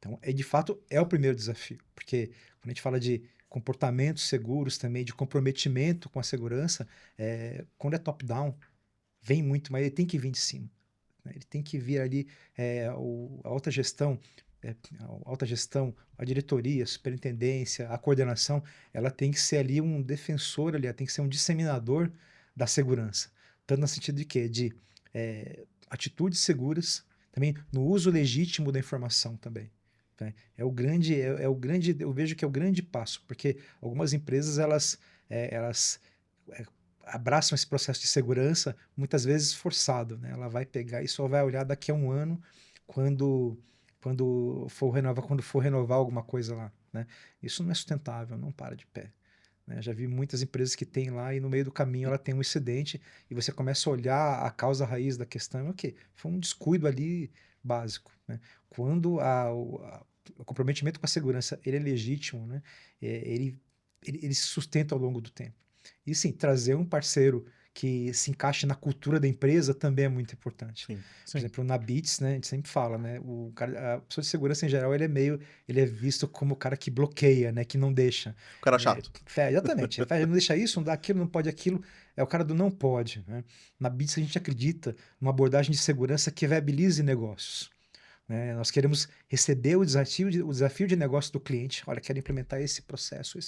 Então, de fato, é o primeiro desafio, porque quando a gente fala de comportamentos seguros também, de comprometimento com a segurança, quando é top-down, vem muito, mas ele tem que vir de cima, né? Ele tem que vir ali, a alta gestão, a diretoria, a superintendência, a coordenação, ela tem que ser ali um defensor ali, ela tem que ser um disseminador da segurança. Tanto no sentido de quê? De atitudes seguras, também no uso legítimo da informação também, né? Eu vejo que é o grande passo, porque algumas empresas, elas abraçam esse processo de segurança, muitas vezes forçado, né? Ela vai pegar e só vai olhar daqui a um ano, quando, quando for renovar alguma coisa lá, né? Isso não é sustentável, não para de pé, né? Já vi muitas empresas que tem lá e no meio do caminho ela tem um incidente e você começa a olhar a causa raiz da questão, é o quê? Foi um descuido ali básico, né? Quando o comprometimento com a segurança ele é legítimo, né? Ele se sustenta ao longo do tempo. E sim, trazer um parceiro que se encaixe na cultura da empresa também é muito importante. sim. Por Sim. exemplo, na Bits, né, a gente sempre fala, né, a pessoa de segurança em geral, ele é visto como o cara que bloqueia, né, que não deixa. O cara chato. Exatamente, não deixa isso, não dá aquilo, não pode aquilo, é o cara do não pode, né? Na Bits a gente acredita numa abordagem de segurança que viabilize negócios, né? Nós queremos receber o desafio de negócio do cliente. Olha, quero implementar esse processo,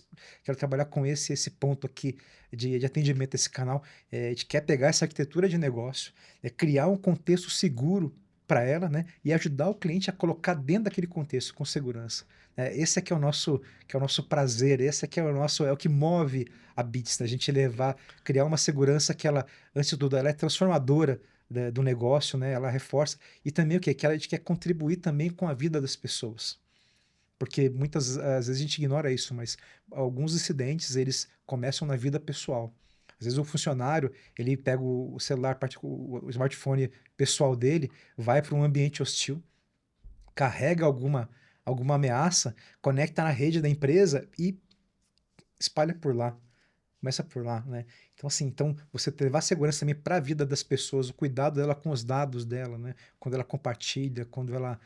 quero trabalhar com esse ponto aqui de atendimento, esse canal. A gente quer pegar essa arquitetura de negócio, criar um contexto seguro para ela, né? E ajudar o cliente a colocar dentro daquele contexto com segurança. Esse é que é o nosso prazer, esse é que é o que move a Bits, né? A gente criar uma segurança que ela, antes de tudo, ela é transformadora do negócio, né? Ela reforça. E também o quê? Que a gente quer contribuir também com a vida das pessoas. Porque muitas às vezes a gente ignora isso, mas alguns incidentes, eles começam na vida pessoal. Às vezes o funcionário, ele pega o celular, o smartphone pessoal dele, vai para um ambiente hostil, carrega alguma ameaça, conecta na rede da empresa e espalha por lá. Começa por lá, né? Então, assim, você levar segurança também para a vida das pessoas, o cuidado dela com os dados dela, né? Quando ela compartilha, quando ela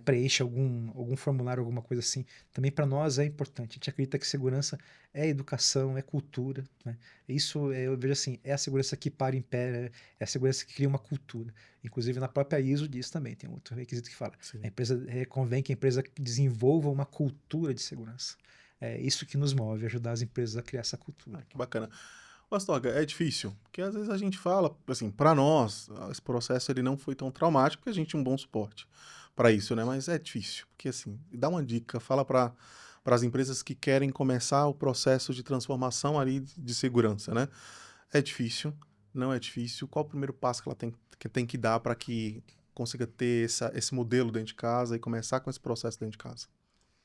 preenche algum formulário, alguma coisa assim, também para nós é importante. A gente acredita que segurança é educação, é cultura, né? Isso, eu vejo assim, é a segurança que para em pé, é a segurança que cria uma cultura. Inclusive, na própria ISO diz também, tem outro requisito que fala, Sim. a empresa, convém que a empresa desenvolva uma cultura de segurança. É isso que nos move, ajudar as empresas a criar essa cultura. Que bacana. Astorga, é difícil, porque às vezes a gente fala, assim, para nós, esse processo ele não foi tão traumático, porque a gente tinha um bom suporte para isso, né? Mas é difícil, porque assim, dá uma dica, fala para as empresas que querem começar o processo de transformação ali de segurança, né? É difícil, não é difícil. Qual o primeiro passo que ela tem que dar para que consiga ter esse modelo dentro de casa e começar com esse processo dentro de casa?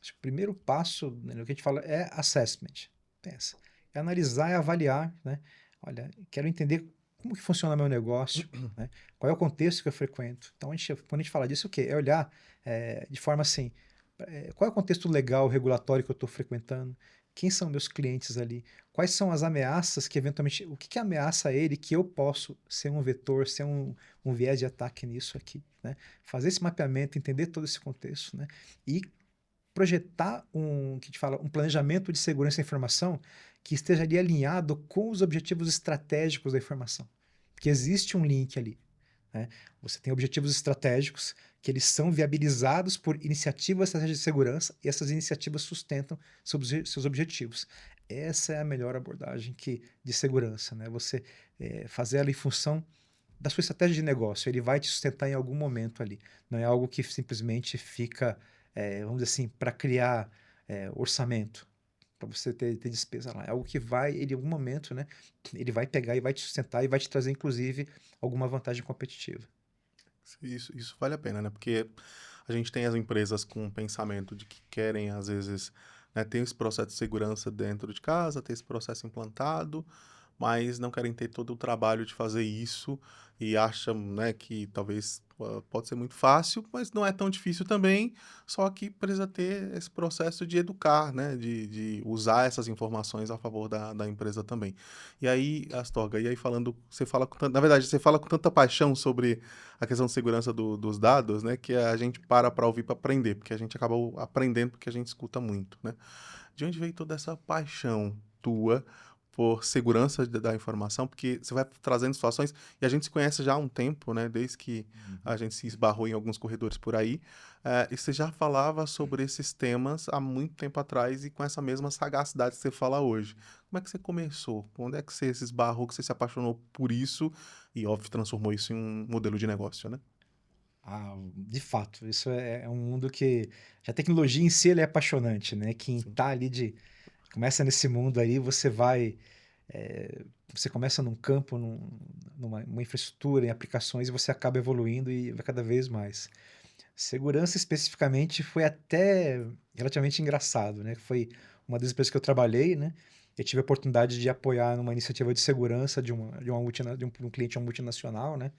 Acho que o primeiro passo, né, o que a gente fala é assessment. Pensa. É analisar e avaliar, né? Olha, quero entender como que funciona meu negócio, né? Qual é o contexto que eu frequento. Então, quando a gente fala disso, o quê? É olhar de forma assim, qual é o contexto legal, regulatório que eu estou frequentando? Quem são meus clientes ali? Quais são as ameaças que eventualmente... O que ameaça ele que eu posso ser um vetor, ser um viés de ataque nisso aqui, né? Fazer esse mapeamento, entender todo esse contexto, né? E projetar que a gente fala, um planejamento de segurança da informação que esteja ali alinhado com os objetivos estratégicos da informação. Porque existe um link ali, né? Você tem objetivos estratégicos que eles são viabilizados por iniciativas estratégicas de segurança e essas iniciativas sustentam seus objetivos. Essa é a melhor abordagem de segurança, né? Você fazer ela em função da sua estratégia de negócio. Ele vai te sustentar em algum momento ali. Não é algo que simplesmente fica, vamos dizer assim, para criar orçamento, para você ter despesa lá. É algo que ele em algum momento, né? Ele vai pegar e vai te sustentar e vai te trazer, inclusive, alguma vantagem competitiva. Isso vale a pena, né? Porque a gente tem as empresas com um pensamento de que querem, às vezes, né, ter esse processo de segurança dentro de casa, ter esse processo implantado, mas não querem ter todo o trabalho de fazer isso e acham, né, que talvez pode ser muito fácil, mas não é tão difícil também, só que precisa ter esse processo de educar, né, de usar essas informações a favor da empresa também. E aí, Astorga, falando, você fala na verdade, você fala com tanta paixão sobre a questão de segurança dos dados, né, que a gente para ouvir para aprender, porque a gente acaba aprendendo porque a gente escuta muito, né? De onde veio toda essa paixão tua por segurança da informação? Porque você vai trazendo situações, e a gente se conhece já há um tempo, né? Desde que a gente se esbarrou em alguns corredores por aí, e você já falava sobre esses temas há muito tempo atrás e com essa mesma sagacidade que você fala hoje. Como é que você começou? Onde é que você se esbarrou, que você se apaixonou por isso e, óbvio, transformou isso em um modelo de negócio, né? De fato, isso é um mundo que a tecnologia em si ela é apaixonante, né? Quem Sim. tá ali começa nesse mundo aí, você começa num campo, numa infraestrutura, em aplicações, e você acaba evoluindo e vai cada vez mais. Segurança especificamente foi até relativamente engraçado, né? Foi uma das empresas que eu trabalhei, né? Eu tive a oportunidade de apoiar numa iniciativa de segurança de um cliente, uma multinacional, né?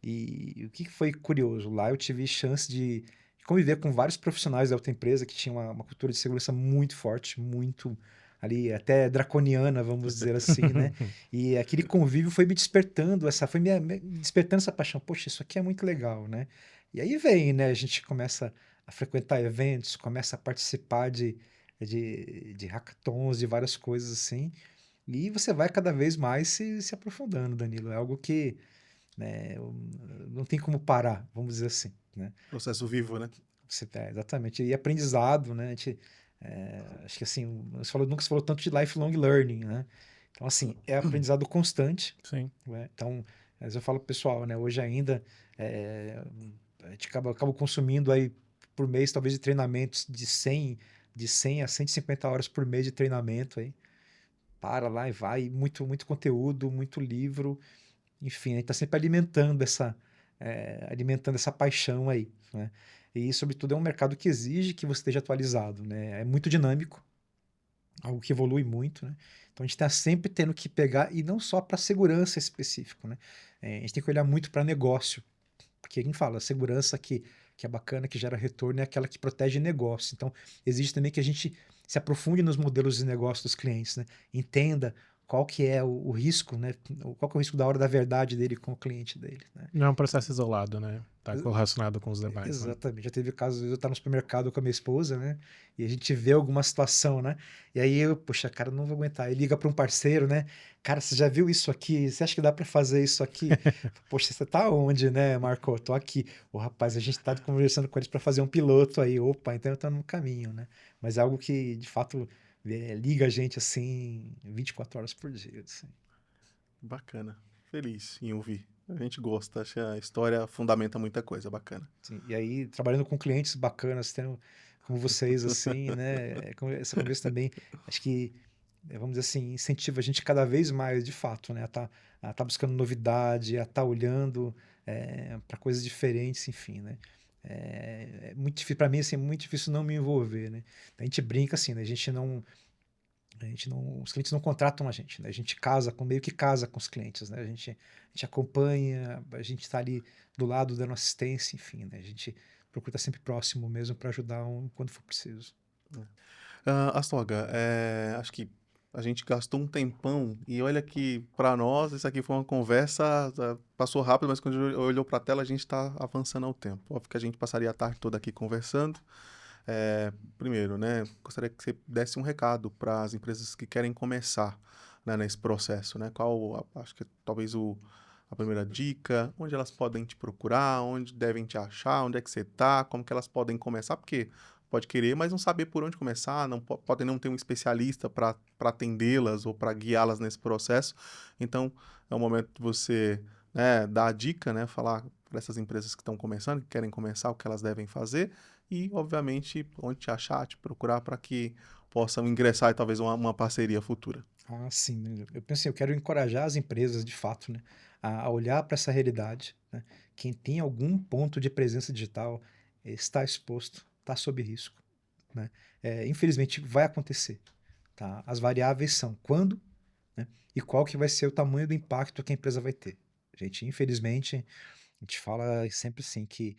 E o que foi curioso? Lá eu tive chance de conviver com vários profissionais da outra empresa que tinham uma cultura de segurança muito forte, muito ali, até draconiana, vamos dizer assim, né? E aquele convívio foi me despertando, foi me despertando essa paixão. Poxa, isso aqui é muito legal, né? E aí vem, né? A gente começa a frequentar eventos, começa a participar de hackathons, de várias coisas assim. E você vai cada vez mais se aprofundando, Danilo. É algo que né? Não tem como parar, vamos dizer assim, né? Processo vivo, né? Exatamente. E aprendizado, né? Acho que assim, nunca se falou tanto de lifelong learning, né? Então, assim, é aprendizado constante, Sim. né? Então, às vezes eu falo pro pessoal, né? Hoje ainda, a gente acaba consumindo aí por mês, talvez, de treinamentos de 100 a 150 horas por mês de treinamento aí. Para lá e vai, muito, muito conteúdo, muito livro, enfim, a gente está sempre alimentando essa paixão aí, né? E, sobretudo, é um mercado que exige que você esteja atualizado, né? É muito dinâmico, algo que evolui muito, né? Então, a gente está sempre tendo que pegar, e não só para segurança específico, né? A gente tem que olhar muito para negócio, porque quem fala, a segurança que é bacana, que gera retorno, é aquela que protege negócio. Então, exige também que a gente se aprofunde nos modelos de negócio dos clientes, né? Entenda qual que é o risco, né? Qual que é o risco da hora da verdade dele com o cliente dele, né? Não é um processo isolado, né? Tá correlacionado com os demais, né? Exatamente. Já teve casos, às vezes eu estar no supermercado com a minha esposa, né? E a gente vê alguma situação, né? E aí poxa, cara, não vou aguentar. E liga para um parceiro, né? Cara, você já viu isso aqui? Você acha que dá para fazer isso aqui? Poxa, você tá onde, né, Marco? Eu tô aqui. O rapaz, a gente tá conversando com eles para fazer um piloto aí. Opa, então eu tô no caminho, né? Mas é algo que, de fato, liga a gente assim 24 horas por dia, assim. Bacana. Feliz em ouvir. A gente gosta, acho que a história fundamenta muita coisa bacana. Sim, e aí, trabalhando com clientes bacanas, tendo como vocês, assim, né? Essa conversa também, acho que, vamos dizer assim, incentiva a gente cada vez mais, de fato, né? A tá buscando novidade, a tá olhando para coisas diferentes, enfim, né? É muito difícil, para mim, assim, é muito difícil não me envolver, né? A gente brinca assim, né? Os clientes não contratam a gente, né? A gente meio que casa com os clientes, né? A gente acompanha, a gente está ali do lado dando assistência, enfim, né? A gente procura estar sempre próximo mesmo para ajudar quando for preciso. Astorga, acho que a gente gastou um tempão e olha que para nós isso aqui foi uma conversa, passou rápido, mas quando olhou para a tela a gente está avançando ao tempo. Óbvio que a gente passaria a tarde toda aqui conversando, Primeiro, né, gostaria que você desse um recado para as empresas que querem começar, né, nesse processo, né? Acho que talvez a primeira dica, onde elas podem te procurar, onde devem te achar, onde é que você está, como que elas podem começar, porque pode querer, mas não saber por onde começar, podem não ter um especialista para atendê-las ou para guiá-las nesse processo. Então, é o momento de você, né, dar a dica, né, falar para essas empresas que estão começando, que querem começar, o que elas devem fazer e, obviamente, onde te achar, te procurar para que possam ingressar em talvez uma parceria futura. Ah, sim, né? Eu pensei, eu quero encorajar as empresas, de fato, né, a olhar para essa realidade, né? Quem tem algum ponto de presença digital está exposto, está sob risco, né? Infelizmente vai acontecer, tá? As variáveis são quando, né, e qual que vai ser o tamanho do impacto que a empresa vai ter. Gente, infelizmente, a gente fala sempre assim que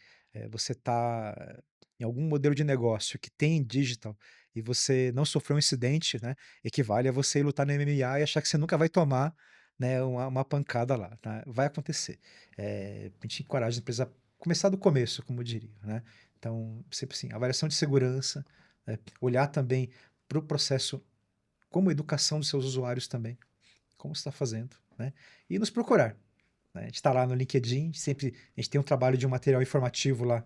você está em algum modelo de negócio que tem digital e você não sofreu um incidente, né, equivale a você ir lutar no MMA e achar que você nunca vai tomar, né, uma pancada lá, tá? Vai acontecer. A gente encoraja a empresa a começar do começo, como eu diria, né? Então, sempre assim, avaliação de segurança, né, olhar também para o processo como educação dos seus usuários também, como você está fazendo, né? E nos procurar, né? A gente está lá no LinkedIn, sempre a gente tem um trabalho de um material informativo lá,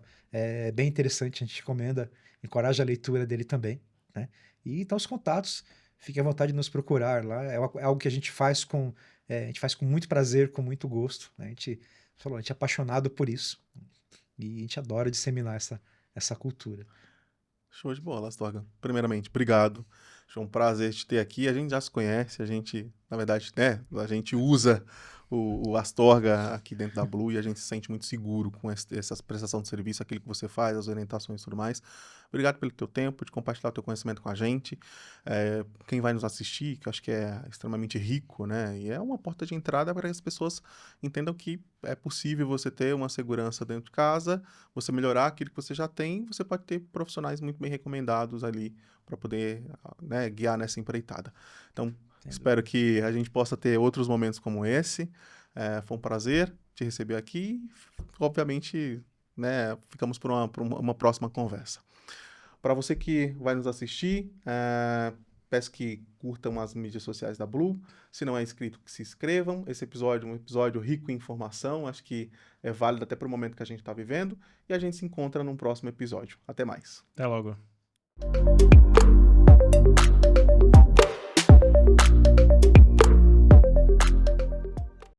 bem interessante, a gente recomenda, encoraja a leitura dele também, né? E então os contatos, fique à vontade de nos procurar lá, é algo que a gente faz com muito prazer, com muito gosto, né? A gente é apaixonado por isso e a gente adora disseminar essa cultura. Show de bola, Astorga. Primeiramente, obrigado. Foi um prazer te ter aqui. A gente já se conhece, a gente, na verdade, né, a gente usa o Astorga aqui dentro da Blue e a gente se sente muito seguro com essa prestação de serviço, aquilo que você faz, as orientações e tudo mais. Obrigado pelo teu tempo, de compartilhar o teu conhecimento com a gente. Quem vai nos assistir, que eu acho que é extremamente rico, né? E é uma porta de entrada para que as pessoas entendam que é possível você ter uma segurança dentro de casa, você melhorar aquilo que você já tem, você pode ter profissionais muito bem recomendados ali para poder, né, guiar nessa empreitada. Então, espero que a gente possa ter outros momentos como esse. Foi um prazer te receber aqui. Obviamente, né, ficamos por uma próxima conversa. Para você que vai nos assistir, peço que curtam as mídias sociais da Blue. Se não é inscrito, que se inscrevam. Esse episódio é um episódio rico em informação. Acho que é válido até para o momento que a gente está vivendo. E a gente se encontra num próximo episódio. Até mais. Até logo.